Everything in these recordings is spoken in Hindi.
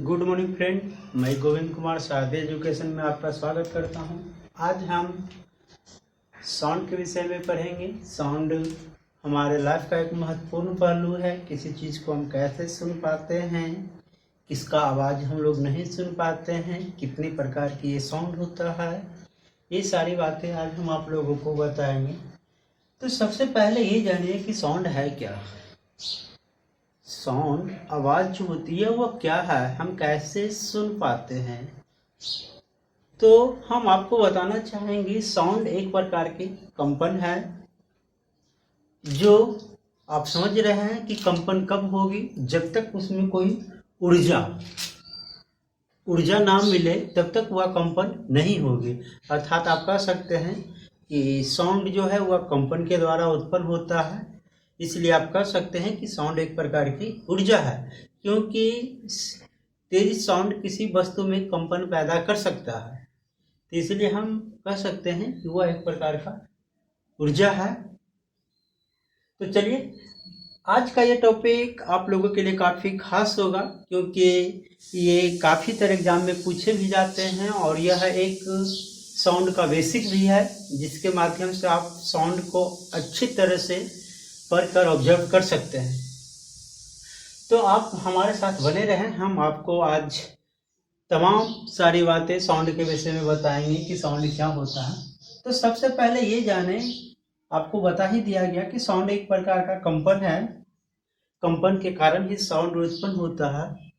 गुड मॉर्निंग फ्रेंड, मैं गोविंद कुमार शारदा एजुकेशन में आपका स्वागत करता हूं। आज हम साउंड के विषय में पढ़ेंगे। साउंड हमारे लाइफ का एक महत्वपूर्ण पहलू है। किसी चीज़ को हम कैसे सुन पाते हैं, किसका आवाज़ हम लोग नहीं सुन पाते हैं, कितने प्रकार की ये साउंड होता है, ये सारी बातें आज हम आप लोगों को बताएंगे। तो सबसे पहले ये जानिए कि साउंड है क्या। साउंड आवाज़ जो होती है वो क्या है, हम कैसे सुन पाते हैं। तो हम आपको बताना चाहेंगे साउंड एक प्रकार की कंपन है। जो आप समझ रहे हैं कि कंपन कब होगी, जब तक उसमें कोई ऊर्जा ना मिले तब तक वह कंपन नहीं होगी। अर्थात आप कह सकते हैं कि साउंड जो है वह कंपन के द्वारा उत्पन्न होता है। इसलिए आप कह सकते हैं कि साउंड एक प्रकार की ऊर्जा है, क्योंकि तेज साउंड किसी वस्तु में कंपन पैदा कर सकता है। तो इसलिए हम कह सकते हैं कि वह एक प्रकार का ऊर्जा है। तो चलिए, आज का ये टॉपिक आप लोगों के लिए काफ़ी खास होगा, क्योंकि ये काफ़ी तरह एग्जाम में पूछे भी जाते हैं और यह एक साउंड का बेसिक भी है, जिसके माध्यम से आप साउंड को अच्छी तरह से पढ़कर ऑब्जर्व कर सकते हैं। तो आप हमारे साथ बने रहें, हम आपको आज तमाम सारी बातें साउंड के विषय में बताएंगे कि साउंड क्या होता है। तो सबसे पहले ये जाने, आपको बता ही दिया गया कि साउंड एक प्रकार का कंपन है। कंपन के कारण ही साउंड उत्पन्न होता है।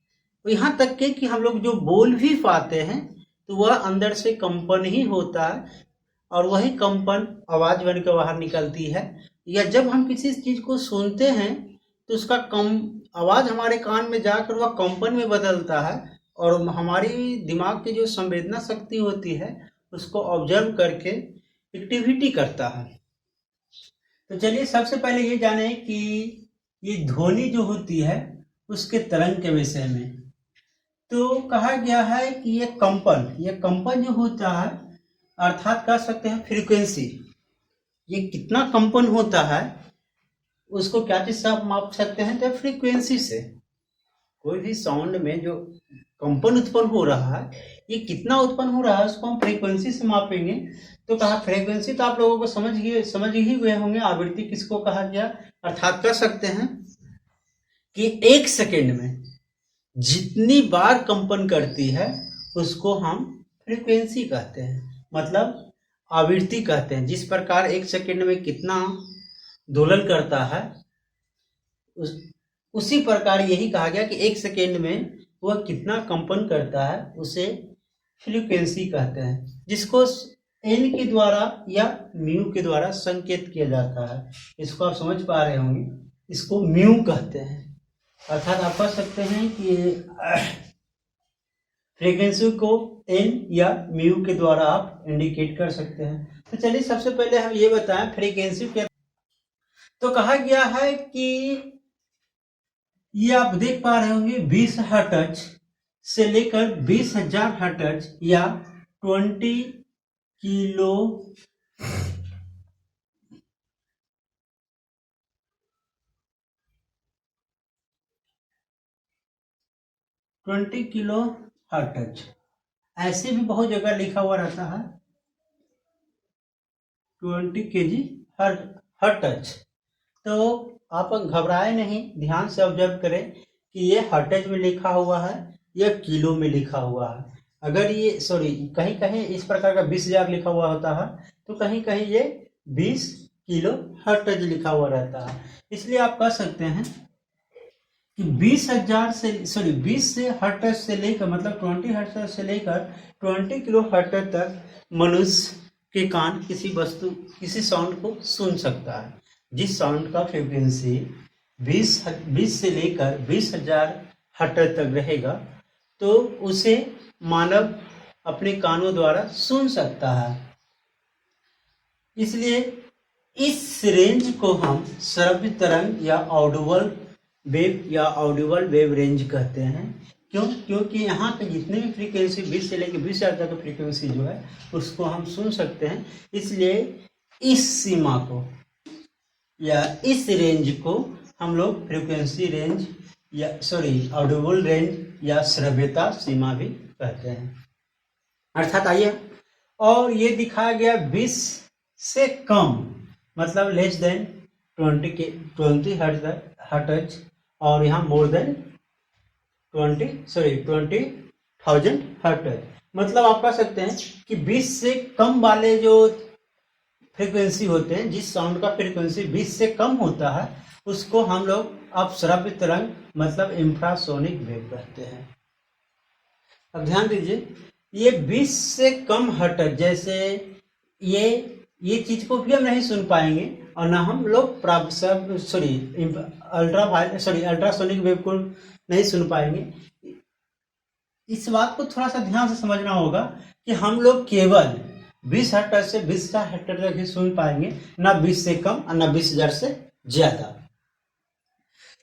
तो यहाँ तक के कि हम लोग जो बोल भी पाते हैं तो वह अंदर से कंपन ही होता है, और वही कंपन आवाज बनकर बाहर निकलती है। या जब हम किसी चीज को सुनते हैं तो उसका आवाज हमारे कान में जाकर वह कंपन में बदलता है, और हमारी दिमाग की जो संवेदना शक्ति होती है उसको ऑब्जर्व करके एक्टिविटी करता है। तो चलिए, सबसे पहले ये जाने कि ये ध्वनि जो होती है उसके तरंग के विषय में। तो कहा गया है कि ये कंपन जो होता है, अर्थात कह सकते हैं फ्रीक्वेंसी, ये कितना कंपन होता है उसको क्या चीज से आप माप सकते हैं, तो फ्रीक्वेंसी से। कोई भी साउंड में जो कंपन उत्पन्न हो रहा है, ये कितना उत्पन्न हो रहा है उसको हम फ्रीक्वेंसी से मापेंगे। तो कहा फ्रीक्वेंसी तो आप लोगों को समझ ही गए होंगे, आवृत्ति किसको कहा गया। अर्थात कह सकते हैं कि एक सेकेंड में जितनी बार कंपन करती है उसको हम फ्रीक्वेंसी कहते हैं, मतलब आवृत्ति कहते हैं। जिस प्रकार एक सेकेंड में कितना दोलन करता है, उसी प्रकार यही कहा गया कि एक सेकेंड में वह कितना कंपन करता है उसे फ्रीक्वेंसी कहते हैं, जिसको एन के द्वारा या म्यू के द्वारा संकेत किया जाता है। इसको आप समझ पा रहे होंगे, इसको म्यू कहते हैं। अर्थात आप कह सकते हैं कि फ्रीक्वेंसी को एन या म्यू के द्वारा आप इंडिकेट कर सकते हैं। तो चलिए, सबसे पहले हम ये बताएं फ्रीक्वेंसी क्या। तो कहा गया है कि ये आप देख पा रहे होंगे 20 हर्ट्ज से लेकर 20,000 हर्ट्ज या 20 किलो 20 किलो हर्ट्ज, ऐसे भी बहुत जगह लिखा हुआ रहता है 20 kg हर्ट्ज। तो आप घबराए नहीं, ध्यान से ऑब्जर्व करें कि ये हर्ट्ज में लिखा हुआ है या किलो में लिखा हुआ है। अगर ये कहीं कहीं इस प्रकार का 20,000 लिखा हुआ होता है, तो कहीं कहीं ये 20 किलो हर्ट्ज लिखा हुआ रहता है। इसलिए आप कह सकते हैं कि 20 से हर्ट्ज से लेकर, मतलब 20 हर्ट्ज से लेकर 20 किलो हर्ट्ज तक मनुष्य के कान किसी साउंड को सुन सकता है। जिस साउंड का फ्रीक्वेंसी 20 से लेकर 20,000 हर्ट्ज तक रहेगा, तो उसे मानव अपने कानों द्वारा सुन सकता है। इसलिए इस रेंज को हम श्रव्य तरंग या ऑडिबल वेव रेंज कहते हैं। क्योंकि यहाँ पे जितने भी फ्रीक्वेंसी 20 से लेकर 20,000 तक फ्रीक्वेंसी जो है उसको हम सुन सकते हैं। इसलिए इस सीमा को या इस रेंज को हम लोग फ्रीक्वेंसी रेंज या ऑडिबल रेंज या श्रव्यता सीमा भी कहते हैं। अर्थात आइए, और ये दिखाया गया 20 से कम, मतलब लेस देन 20 हर्ट्ज, और यहाँ मोर देन 20,000 हर्ट्ज। मतलब आप कह सकते हैं कि 20 से कम वाले जो फ्रीक्वेंसी होते हैं, जिस साउंड का फ्रीक्वेंसी 20 से कम होता है, उसको हम लोग अपश्रव्य तरंग मतलब इंफ्रासोनिक वेव कहते हैं। अब ध्यान दीजिए, ये 20 से कम हर्ट्ज, जैसे ये चीज को भी हम नहीं सुन पाएंगे, और ना हम लोग अल्ट्रासोनिक वेव को नहीं सुन पाएंगे। इस बात को थोड़ा सा ध्यान से समझना होगा कि हम लोग केवल 20 हर्ट्ज से 20 हर्ट्ज तक ही सुन पाएंगे, ना 20 से कम और ना 20,000 से ज्यादा।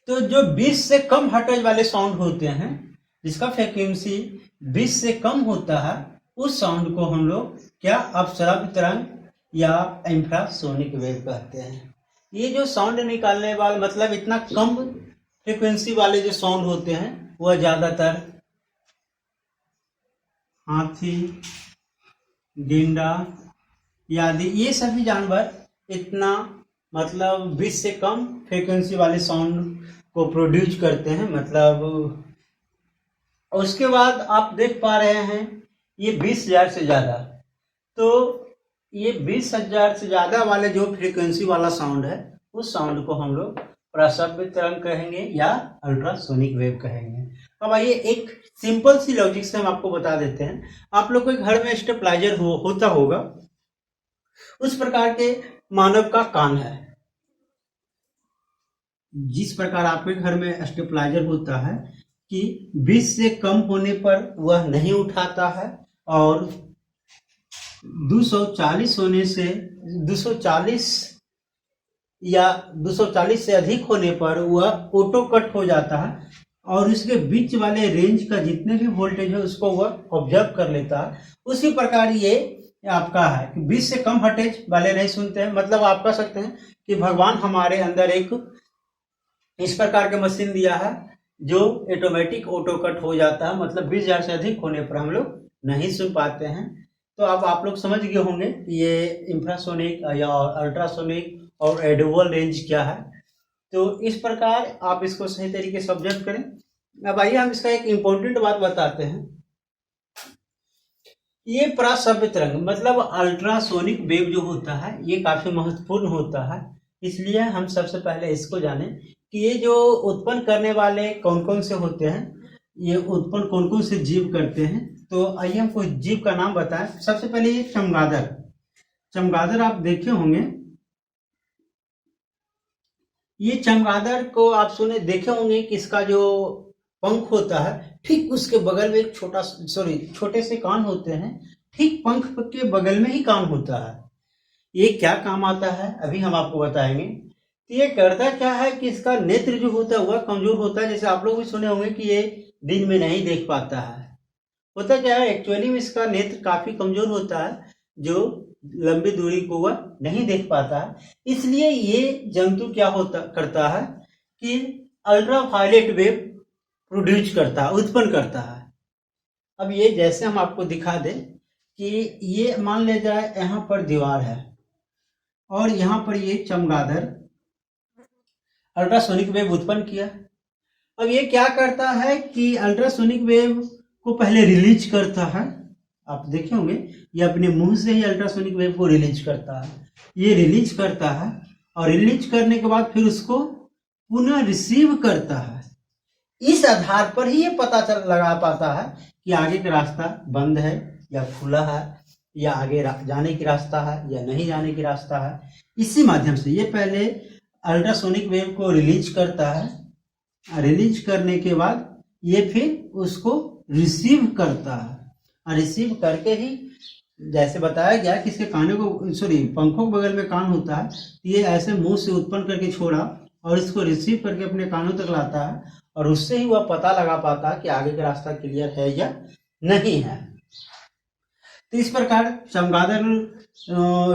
तो जो 20 से कम हर्ट्ज वाले साउंड होते हैं, जिसका फ्रीक्वेंसी 20 से कम होता है, उस साउंड को हम लोग क्या अपश्रव्य तरंग या इंफ्रासोनिक वेव कहते हैं। ये जो साउंड निकालने वाले, मतलब इतना कम फ्रीक्वेंसी वाले जो साउंड होते हैं, वह ज्यादातर हाथी, गेंडा आदि ये सभी जानवर इतना मतलब 20 से कम फ्रीक्वेंसी वाले साउंड को प्रोड्यूस करते हैं। मतलब उसके बाद आप देख पा रहे हैं ये 20,000 से ज़्यादा, तो ये 20,000 से ज़्यादा वाले जो फ्रीक्वेंसी वाला साउंड है, उस साउंड को हम लोग प्रश्रव्य तरंग कहेंगे या अल्ट्रासोनिक वेव कहेंगे। अब आइए एक सिंपल सी लॉजिक से हम आपको बता देते हैं। आप लोग के घर में स्टेबलाइजर होता होगा, उस प्रकार के मानव का कान है। जिस प्रकार आपके घर में स्टेबलाइजर होता है कि 20 से कम होने पर वह नहीं उठाता है, और 240 होने से 240 या 240 से अधिक होने पर वह ऑटो कट हो जाता है, और उसके बीच वाले रेंज का जितने भी वोल्टेज है उसको वह ऑब्जर्व कर लेता है। उसी प्रकार ये आपका है कि 20 से कम हर्ट्ज वाले नहीं सुनते हैं। मतलब आप कह सकते हैं कि भगवान हमारे अंदर एक इस प्रकार के मशीन दिया है जो ऑटोमेटिक ऑटो कट हो जाता है, मतलब 20,000 से अधिक होने पर हम लोग नहीं सुन पाते हैं। तो अब आप लोग समझ गए होंगे ये इंफ्रासोनिक या अल्ट्रासोनिक और ऑडिबल रेंज क्या है। तो इस प्रकार आप इसको सही तरीके से ऑब्जर्व करें। अब आइए हम इसका एक इम्पोर्टेंट बात बताते हैं। ये प्रश्रव्य तरंग मतलब अल्ट्रासोनिक वेव जो होता है, ये काफी महत्वपूर्ण होता है। इसलिए हम सबसे पहले इसको जाने कि ये जो उत्पन्न करने वाले कौन कौन से होते हैं, ये उत्पन्न कौन कौन से जीव करते हैं। तो आइए हम कुछ जीव का नाम बताएं। सबसे पहले ये चमगादड़ आप देखे होंगे। ये चमगादड़ को आप देखे होंगे कि इसका जो पंख होता है, ठीक उसके बगल में एक छोटे से कान होते हैं। ठीक पंख के बगल में ही कान होता है। ये क्या काम आता है अभी हम आपको बताएंगे। तो ये करता क्या है कि इसका नेत्र जो होता है वह कमजोर होता है। जैसे आप लोग भी सुने होंगे कि ये दिन में नहीं देख पाता है। होता क्या है, एक्चुअली में इसका नेत्र काफी कमजोर होता है, जो लंबी दूरी को वह नहीं देख पाता है। इसलिए ये जंतु क्या करता है कि अल्ट्रावायलेट वेव प्रोड्यूस करता है, उत्पन्न करता है। अब ये जैसे हम आपको दिखा दें कि ये मान ले जाए यहाँ पर दीवार है, और यहाँ पर ये चमगादड़ अल्ट्रासोनिक वेव उत्पन्न किया। अब ये क्या करता है कि अल्ट्रासोनिक वेव को पहले रिलीज करता है। आप देखे होंगे ये अपने मुंह से ही अल्ट्रासोनिक वेव को रिलीज करता है। ये रिलीज करता है, और रिलीज करने के बाद फिर उसको पुनः रिसीव करता है। इस आधार पर ही ये पता लगा पाता है कि आगे का रास्ता बंद है या खुला है, या आगे जाने की रास्ता है या नहीं जाने की रास्ता है। इसी माध्यम से ये पहले अल्ट्रासोनिक वेव को रिलीज करता है। रिलीज करने के बाद ये फिर उसको रिसीव करता है, और रिसीव करके ही जैसे बताया गया कि इसके पंखों के बगल में कान होता है। ये ऐसे मुंह से उत्पन्न करके छोड़ा और इसको रिसीव करके अपने कानों तक लाता है, और उससे ही वह पता लगा पाता है कि आगे का रास्ता क्लियर है या नहीं है। तो इस प्रकार चमगादड़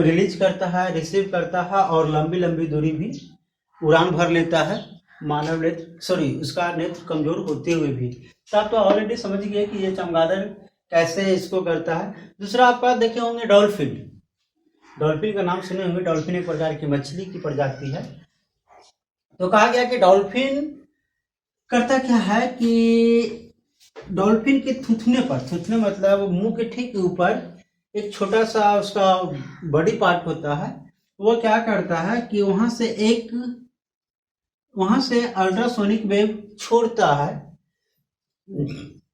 रिलीज करता है, रिसीव करता है, और लंबी लंबी दूरी भी उड़ान भर लेता है। मानव नेत्र उसका नेत्र कमजोर होते हुए भी। तो आप तो ऑलरेडी समझ गए कि ये चमगादड़ कैसे इसको करता है। दूसरा आपका देखे होंगे डॉल्फिन। डॉल्फिन का नाम सुने होंगे। डॉल्फिन एक प्रकार की मछली की प्रजाति है। तो कहा गया कि डॉल्फिन करता क्या है कि डॉल्फिन के थूथने मतलब मुंह के ठीक ऊपर एक छोटा सा उसका बॉडी पार्ट होता है। वो क्या करता है कि वहां से अल्ट्रासोनिक वेव छोड़ता है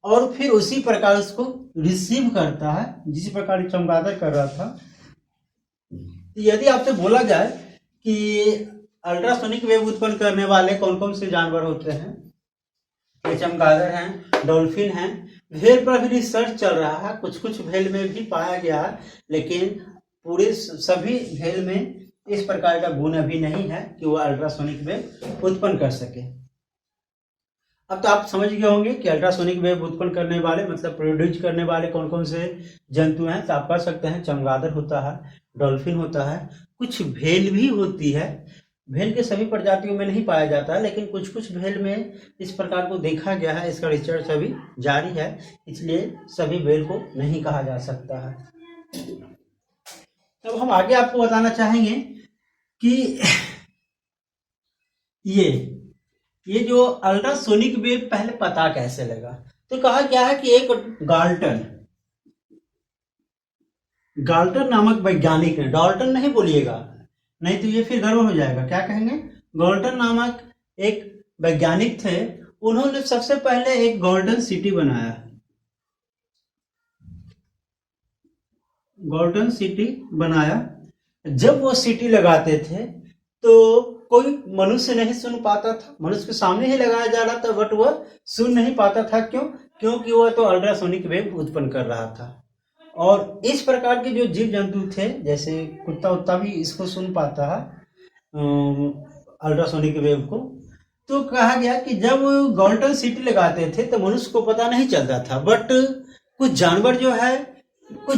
और फिर उसी प्रकार उसको रिसीव करता है जिस प्रकार चमगादड़ कर रहा था। यदि आपसे बोला जाए कि अल्ट्रासोनिक वेव उत्पन्न करने वाले कौन कौन से जानवर होते हैं, ये चमगादड़ हैं, डॉल्फिन हैं। व्हेल पर भी रिसर्च चल रहा है, कुछ व्हेल में भी पाया गया है, लेकिन पूरे सभी व्हेल में इस प्रकार का गुण अभी नहीं है कि वो अल्ट्रासोनिक वेव उत्पन्न कर सके। अब तो आप समझ गए होंगे कि अल्ट्रासोनिक वेव उत्पन्न करने वाले मतलब प्रोड्यूस करने वाले कौन कौन से जंतु हैं। तो आप कह सकते हैं चमगादड़ होता है, डॉल्फिन होता है, कुछ व्हेल भी होती है। व्हेल के सभी प्रजातियों में नहीं पाया जाता, लेकिन कुछ व्हेल में इस प्रकार को देखा गया है। इसका रिसर्च अभी जारी है, इसलिए सभी व्हेल को नहीं कहा जा सकता है। अब हम आगे आपको बताना चाहेंगे कि ये जो अल्ट्रासोनिक वेव पहले पता कैसे लगा। तो कहा गया है कि एक गाल्टन नामक वैज्ञानिक ने, डाल्टन नहीं बोलिएगा, नहीं तो ये फिर गड़बड़ हो जाएगा। क्या कहेंगे? गाल्टन नामक एक वैज्ञानिक थे। उन्होंने सबसे पहले एक गोल्डन सिटी बनाया। गोल्डन सिटी बनाया। जब वो सिटी लगाते थे तो कोई मनुष्य नहीं सुन पाता था। मनुष्य के सामने ही लगाया जा रहा था, बट वह सुन नहीं पाता था। क्यों? क्योंकि वह तो अल्ट्रासोनिक वेव उत्पन्न कर रहा था। और इस प्रकार के जो जीव जंतु थे, जैसे कुत्ता उत्ता भी इसको सुन पाता है अल्ट्रासोनिक वेव को। तो कहा गया कि जब गोल्डन सिटी लगाते थे तो मनुष्य को पता नहीं चलता था, बट कुछ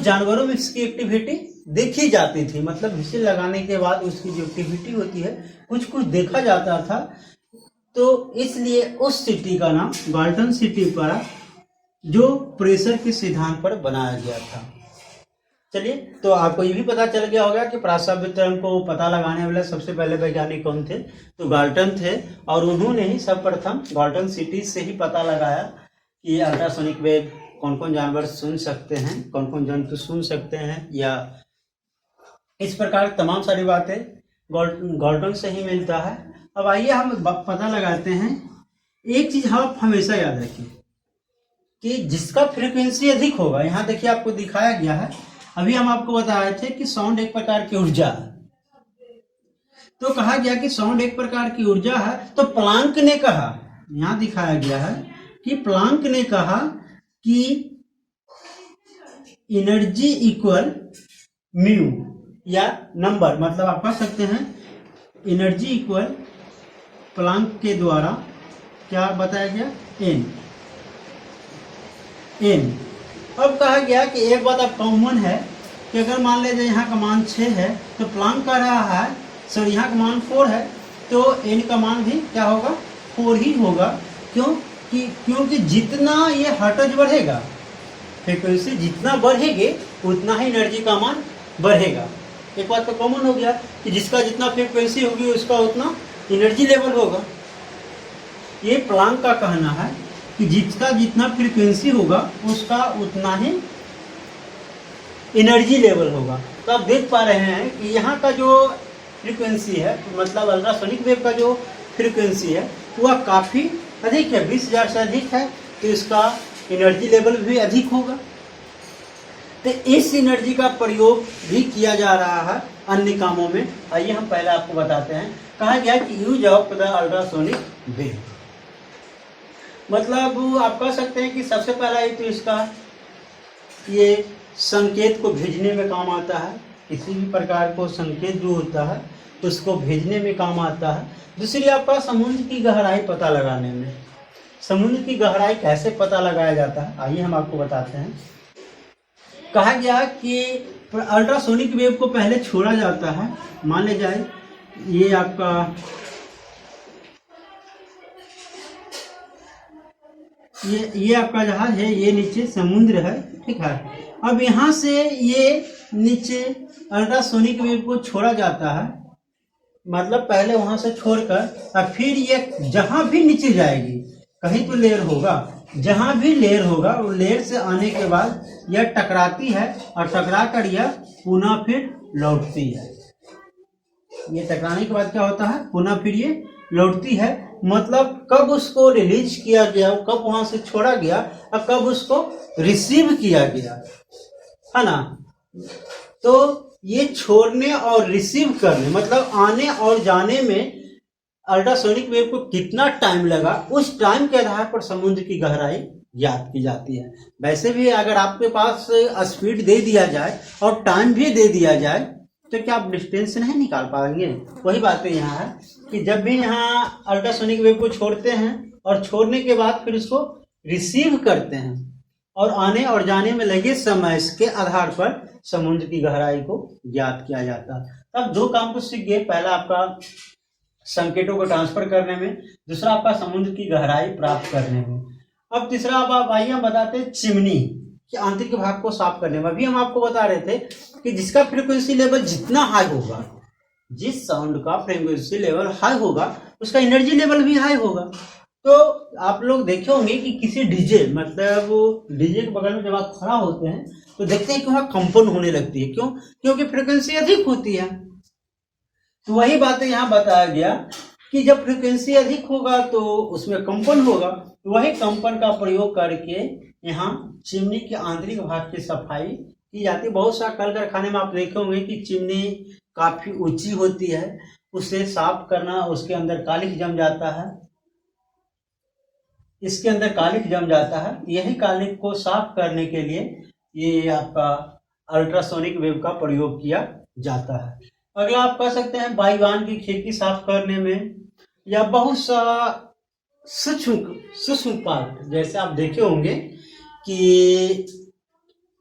जानवरों में इसकी एक्टिविटी देखी जाती थी। मतलब विषय लगाने के बाद उसकी जो एक्टिविटी होती है कुछ देखा जाता था। तो इसलिए उस सिटी का नाम गाल्टन सिटी पड़ा, जो प्रेशर के सिद्धांत पर बनाया गया था। चलिए, तो आपको ये भी पता चल गया होगा कि प्रासव्य तरंग को पता लगाने वाले सबसे पहले वैज्ञानिक कौन थे। तो गाल्टन थे, और उन्होंने ही सर्वप्रथम गाल्टन सिटी से ही पता लगाया कि अल्ट्रासोनिक वेव कौन कौन जानवर सुन सकते हैं, कौन कौन जंतु सुन सकते हैं, या इस प्रकार तमाम सारी बातें गाल्टन से ही मिलता है। अब आइए हम पता लगाते हैं। एक चीज आप हमेशा याद रखिए कि जिसका फ्रीक्वेंसी अधिक होगा, यहाँ देखिए आपको दिखाया गया है, अभी हम आपको बता रहे थे कि साउंड एक प्रकार की ऊर्जा है। तो कहा गया कि साउंड एक प्रकार की ऊर्जा है। तो प्लांक ने कहा, यहाँ दिखाया गया है कि प्लांक ने कहा कि एनर्जी इक्वल म्यू, या नंबर, मतलब आप कह सकते हैं एनर्जी इक्वल प्लांक के द्वारा क्या बताया गया, एन। अब कहा गया कि एक बात अब कॉमन है कि अगर मान लीजिए यहाँ का मान 6 है तो प्लांक का रहा है, सर यहाँ का मान 4 है, तो एन का मान भी क्या होगा, 4 ही होगा। क्योंकि जितना ये हर्ट्ज बढ़ेगा, फ्रीक्वेंसी जितना बढ़ेगी उतना ही एनर्जी का मान बढ़ेगा। एक बात तो कॉमन हो गया कि जिसका जितना फ्रीक्वेंसी होगी उसका उतना एनर्जी लेवल होगा। ये प्लांक का कहना है कि जिसका जितना फ्रीक्वेंसी होगा उसका उतना ही एनर्जी लेवल होगा। तो आप देख पा रहे हैं कि यहाँ का जो फ्रीक्वेंसी है, मतलब अल्ट्रासोनिक वेव का जो फ्रीक्वेंसी है वह काफ़ी अधिक है, 20,000 से अधिक है, तो इसका एनर्जी लेवल भी अधिक होगा। तो इस एनर्जी का प्रयोग भी किया जा रहा है अन्य कामों में। आइए हम पहले आपको बताते हैं। कहा गया कि use of the ultrasonic wave, मतलब आप कह सकते हैं कि सबसे पहला एक तो इसका ये संकेत को भेजने में काम आता है। किसी भी प्रकार को संकेत जो होता है उसको भेजने में काम आता है। दूसरी आपका समुद्र की गहराई पता लगाने में। समुद्र की गहराई कैसे पता लगाया जाता है, आइए हम आपको बताते हैं। कहा गया कि अल्ट्रासोनिक वेव को पहले छोड़ा जाता है। मान ले जाए ये आपका ये आपका जहाज है, ये नीचे समुद्र है, ठीक है। अब यहाँ से ये नीचे अल्ट्रासोनिक वेव को छोड़ा जाता है, मतलब पहले वहां से छोड़कर और फिर ये जहां भी नीचे जाएगी, कहीं तो लेयर होगा, जहां भी लेयर होगा वो लेयर से आने के बाद यह टकराती है और टकरा कर यह पुनः फिर लौटती है। ये टकराने के बाद क्या होता है, पुनः फिर ये लौटती है। मतलब कब उसको रिलीज किया गया, कब वहां से छोड़ा गया और कब उसको रिसीव किया गया, है ना। तो ये छोड़ने और रिसीव करने, मतलब आने और जाने में अल्ट्रासोनिक वेव को कितना टाइम लगा, उस टाइम के आधार पर समुद्र की गहराई ज्ञात की जाती है। वैसे भी अगर आपके पास स्पीड दे दिया जाए और टाइम भी दे दिया जाए तो क्या आप डिस्टेंस नहीं निकाल पाएंगे। वही बातें यहाँ है कि जब भी यहाँ अल्ट्रासोनिक वेव को छोड़ते हैं और छोड़ने के बाद फिर उसको रिसीव करते हैं और आने और जाने में लगे समय के आधार पर समुद्र की गहराई को ज्ञात किया जाता है। तब दो काम तो सीख गए, पहला आपका संकेतों को ट्रांसफर करने में, दूसरा आपका समुद्र की गहराई प्राप्त करने में। अब तीसरा अब आइए हम बताते हैं चिमनी के आंतरिक भाग को साफ करने में। अभी हम आपको बता रहे थे कि जिसका फ्रीक्वेंसी लेवल जितना हाई होगा, जिस साउंड का फ्रीक्वेंसी लेवल हाई होगा उसका एनर्जी लेवल भी हाई होगा। तो आप लोग देखे होंगे कि किसी डीजे, मतलब डीजे के बगल में जब आप खड़ा होते हैं तो देखते हैं कि वहां कंपन होने लगती है। क्यों? क्योंकि फ्रीक्वेंसी अधिक होती है। तो वही बातें यहाँ बताया गया कि जब फ्रीक्वेंसी अधिक होगा तो उसमें कंपन होगा। तो वही कंपन का प्रयोग करके यहाँ चिमनी के आंतरिक भाग की सफाई की जाती है। बहुत सा कल कारखाने में आप देखे होंगे कि चिमनी काफी ऊंची होती है, उसे साफ करना, उसके अंदर कालिख जम जाता है, इसके अंदर कालिख जम जाता है। यही कालिख को साफ करने के लिए ये आपका अल्ट्रासोनिक वेव का प्रयोग किया जाता है। अगला आप कह सकते हैं वायुयान की खिड़की साफ करने में, या बहुत सा सूक्ष्म पार्ट, जैसे आप देखे होंगे कि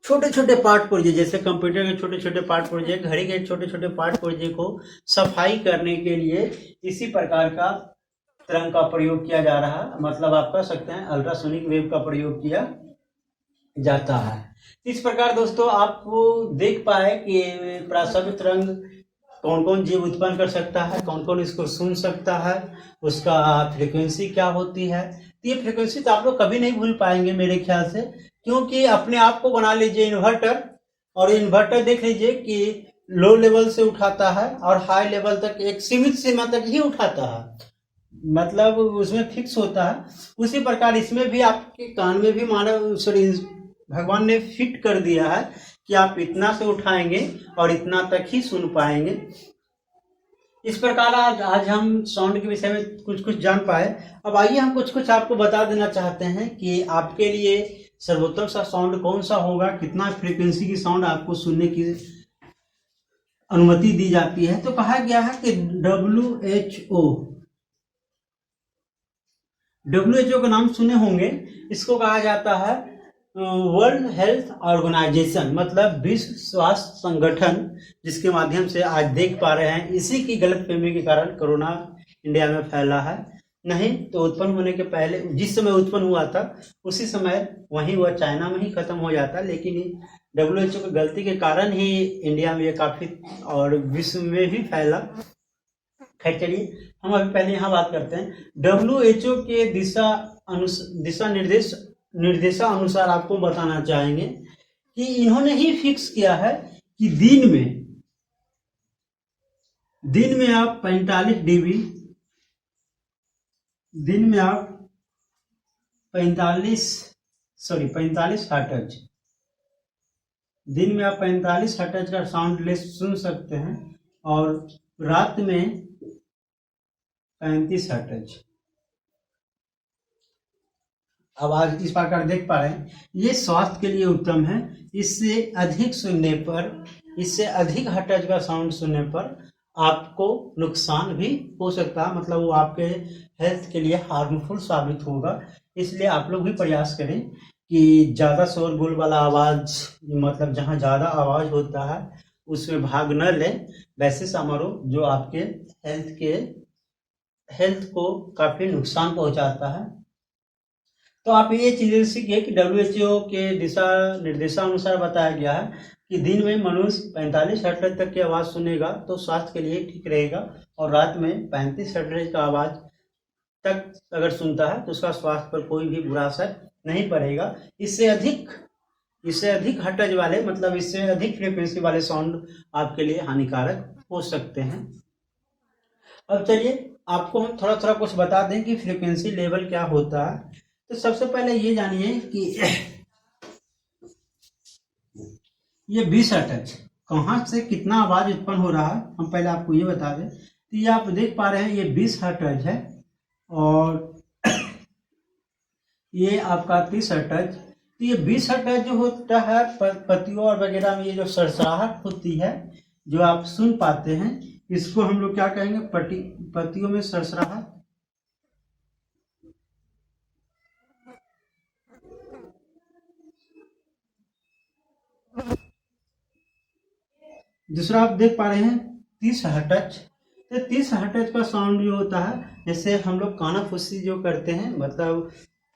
छोटे छोटे पार्ट पुर्जे, जैसे कंप्यूटर के छोटे छोटे पार्ट पुर्जे, घड़ी के छोटे छोटे पार्ट पुर्जे को सफाई करने के लिए इसी प्रकार का तरंग का प्रयोग किया जा रहा है। मतलब आप कह सकते हैं अल्ट्रासोनिक वेव का प्रयोग किया जाता है। इस प्रकार दोस्तों आप देख पाए कि प्रासंगिक तरंग कौन कौन जीव उत्पन्न कर सकता है, कौन कौन इसको सुन सकता है, उसका फ्रीक्वेंसी क्या होती है। तो ये फ्रीक्वेंसी तो आप लोग कभी नहीं भूल पाएंगे मेरे ख्याल से, क्योंकि अपने आप को बना लीजिए इन्वर्टर, और इन्वर्टर देख लीजिए कि लो लेवल से उठाता है और हाई लेवल तक एक सीमित सीमा तक ही उठाता है, मतलब उसमें फिक्स होता है। उसी प्रकार इसमें भी आपके कान में भी भगवान ने फिट कर दिया है कि आप इतना से उठाएंगे और इतना तक ही सुन पाएंगे। इस प्रकार आज हम साउंड के विषय में कुछ कुछ जान पाए। अब आइए हम कुछ कुछ आपको बता देना चाहते हैं कि आपके लिए सर्वोत्तम सा साउंड कौन सा होगा, कितना फ्रीक्वेंसी की साउंड आपको सुनने की अनुमति दी जाती है। तो कहा गया है कि WHO का नाम सुने होंगे। इसको कहा जाता है वर्ल्ड हेल्थ ऑर्गेनाइजेशन, मतलब विश्व स्वास्थ्य संगठन, जिसके माध्यम से आज देख पा रहे हैं इसी की गलतफहमी के कारण कोरोना इंडिया में फैला है। नहीं तो उत्पन्न होने के पहले, जिस समय उत्पन्न हुआ था उसी समय वहीं वह चाइना में ही खत्म हो जाता, लेकिन WHO की गलती के कारण ही इंडिया में ये काफी और विश्व में भी फैला। खैर हम अभी पहले यहाँ बात करते हैं WHO के दिशा निर्देशानुसार आपको बताना चाहेंगे कि इन्होंने ही फिक्स किया है कि दिन में आप 45 dB, दिन में आप 45 हर्ट्ज, दिन में आप 45 हर्ट्ज का साउंड लेस सुन सकते हैं और रात में 35 हर्ट्ज। अब आज इस प्रकार देख पा रहे हैं ये स्वास्थ्य के लिए उत्तम है। इससे अधिक सुनने पर, इससे अधिक हर्ट्ज का साउंड सुनने पर आपको नुकसान भी हो सकता है, मतलब वो आपके हेल्थ के लिए हार्मफुल साबित होगा। इसलिए आप लोग भी प्रयास करें कि ज़्यादा शोरगुल वाला आवाज़, मतलब जहाँ ज़्यादा आवाज़ होता है उसमें भाग न लें। वैसे समारोह जो आपके हेल्थ को काफ़ी नुकसान पहुंचाता है। तो आप ये चीज़ें सीखिए कि WHO के दिशा निर्देशानुसार बताया गया है कि दिन में मनुष्य 45 हर्ट्ज तक की आवाज़ सुनेगा तो स्वास्थ्य के लिए ठीक रहेगा, और रात में 35 हर्ट्ज का आवाज़ तक अगर सुनता है तो उसका स्वास्थ्य पर कोई भी बुरा असर नहीं पड़ेगा। इससे अधिक हर्ट्ज वाले, मतलब इससे अधिक फ्रीक्वेंसी वाले साउंड आपके लिए हानिकारक हो सकते हैं। अब चलिए आपको हम थोड़ा थोड़ा कुछ बता दें कि फ्रीक्वेंसी लेवल क्या होता है। तो सबसे पहले ये जानिए कि ये 20 हर्ट्ज कहाँ से कितना आवाज उत्पन्न हो रहा है, हम पहले आपको ये बता दें। तो ये आप देख पा रहे हैं, ये 20 हर्ट्ज है और ये आपका 30 हर्ट्ज। तो ये 20 हर्ट्ज जो होता है पत्तियों और वगैरह में ये जो सरसराहट होती है जो आप सुन पाते हैं, इसको हम लोग क्या कहेंगे, पत्तियों में सरसराहट। दूसरा आप देख पा रहे हैं 30 हर्ट्ज। तो 30 हर्ट्ज का साउंड जो होता है, जैसे हम लोग कानाफूसी जो करते हैं, मतलब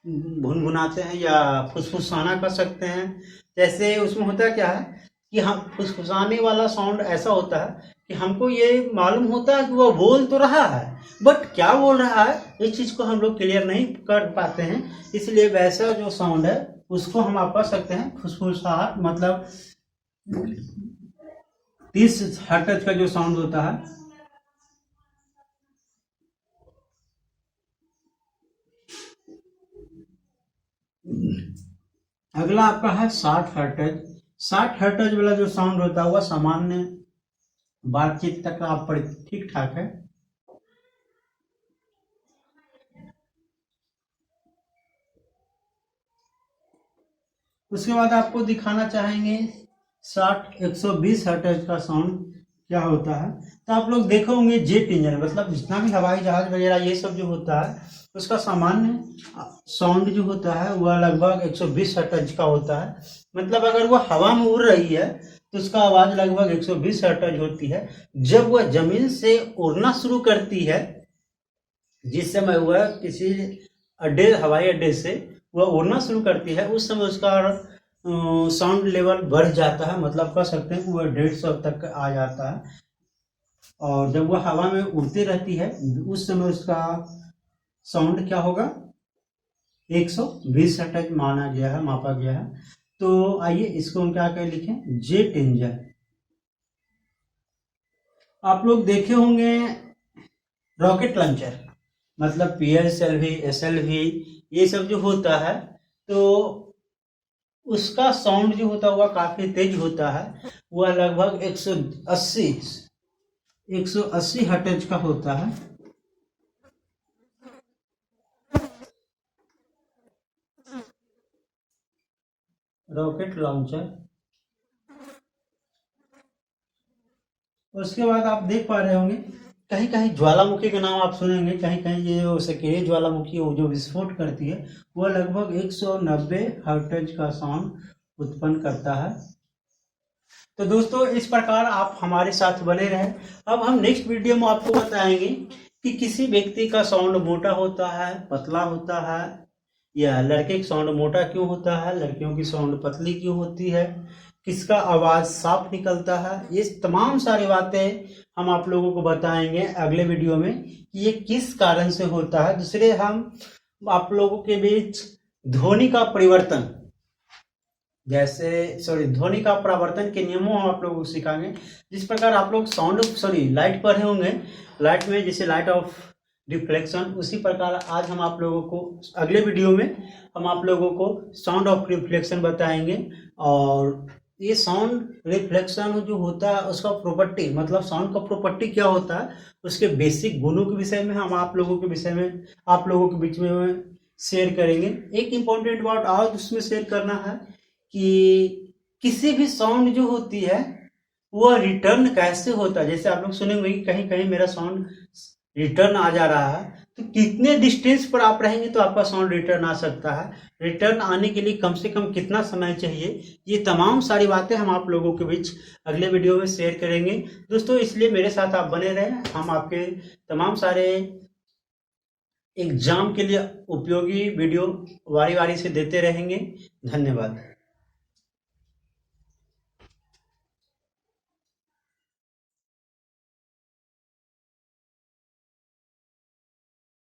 भुनभुनाते हैं या फुसफुसाना कर सकते हैं। जैसे उसमें होता क्या है कि हम फुसफुसाने वाला साउंड ऐसा होता है कि हमको ये मालूम होता है कि वो बोल तो रहा है, बट क्या बोल रहा है इस चीज को हम लोग क्लियर नहीं कर पाते हैं। इसलिए वैसा जो साउंड है उसको हम आप कर सकते हैं फुसफुसाहट। मतलब 30 हर्ट्ज का जो साउंड होता है, अगला आपका है 60 हर्ट्ज। 60 हर्ट्ज वाला जो साउंड होता है वह सामान्य बातचीत तक आप पर ठीक ठाक है। उसके बाद आपको दिखाना चाहेंगे 120 हर्ट्ज का साउंड क्या होता है। तो आप लोग देखे होंगे जेट इंजन, मतलब जितना भी हवाई जहाज वगैरह ये सब जो होता है उसका सामान्य साउंड जो होता है वह लगभग 120 हर्ट्ज का होता है। मतलब अगर वह हवा में उड़ रही है तो उसका आवाज लगभग 120 हर्ट्ज होती है। जब वह जमीन से उड़ना शुरू करती है, जिस समय वह किसी हवाई अड्डे से वह उड़ना शुरू करती है, उस समय उसका साउंड लेवल बढ़ जाता है। मतलब कह सकते हैं कि वह 150 तक आ जाता है। और जब वह हवा में उड़ती रहती है उस समय उसका साउंड क्या होगा, 120 हर्ट्ज माना गया है, मापा गया है। तो आइए इसको हम क्या कर लिखें, जेट इंजन। आप लोग देखे होंगे रॉकेट लॉन्चर, मतलब PSLV SLV ये सब जो होता है, तो उसका साउंड जो होता है वह काफी तेज होता है। वह लगभग 180 हर्ट्ज का होता है। Rocket launcher. उसके बाद आप देख पा रहे होंगे कहीं कहीं ज्वालामुखी का नाम आप सुनेंगे, कहीं कहीं ये जो सक्रिय ज्वालामुखी जो विस्फोट करती है वह लगभग 190 हर्ट्ज का साउंड उत्पन्न करता है। तो दोस्तों इस प्रकार आप हमारे साथ बने रहें। अब हम नेक्स्ट वीडियो में आपको बताएंगे कि किसी व्यक्ति का साउंड मोटा होता है, पतला होता है, या लड़के का साउंड मोटा क्यों होता है, लड़कियों की साउंड पतली क्यों होती है, किसका आवाज साफ निकलता है। ये तमाम सारी बातें हम आप लोगों को बताएंगे अगले वीडियो में कि ये किस कारण से होता है। दूसरे हम आप लोगों के बीच ध्वनि का परिवर्तन, ध्वनि का परावर्तन के नियमों हम आप लोगों को सिखाएंगे। जिस प्रकार आप लोग लाइट पढ़े होंगे, लाइट में जैसे लाइट ऑफ रिफ्लेक्शन, उसी प्रकार आज हम आप लोगों को अगले वीडियो में हम आप लोगों को साउंड ऑफ रिफ्लेक्शन बताएंगे। और ये साउंड रिफ्लेक्शन जो होता है उसका प्रॉपर्टी, मतलब साउंड का प्रॉपर्टी क्या होता है, उसके बेसिक गुणों के विषय में हम आप लोगों के विषय में आप लोगों के बीच में शेयर करेंगे। एक इम्पॉर्टेंट बात आज उसमें शेयर करना है कि किसी भी साउंड जो होती है वह रिटर्न कैसे होता है। जैसे आप लोग सुनेंगे कि कहीं कहीं मेरा साउंड रिटर्न आ जा रहा है, तो कितने डिस्टेंस पर आप रहेंगे तो आपका साउंड रिटर्न आ सकता है, रिटर्न आने के लिए कम से कम कितना समय चाहिए, ये तमाम सारी बातें हम आप लोगों के बीच अगले वीडियो में शेयर करेंगे दोस्तों। इसलिए मेरे साथ आप बने रहें, हम आपके तमाम सारे एग्जाम के लिए उपयोगी वीडियो वारी वारी से देते रहेंगे। धन्यवाद।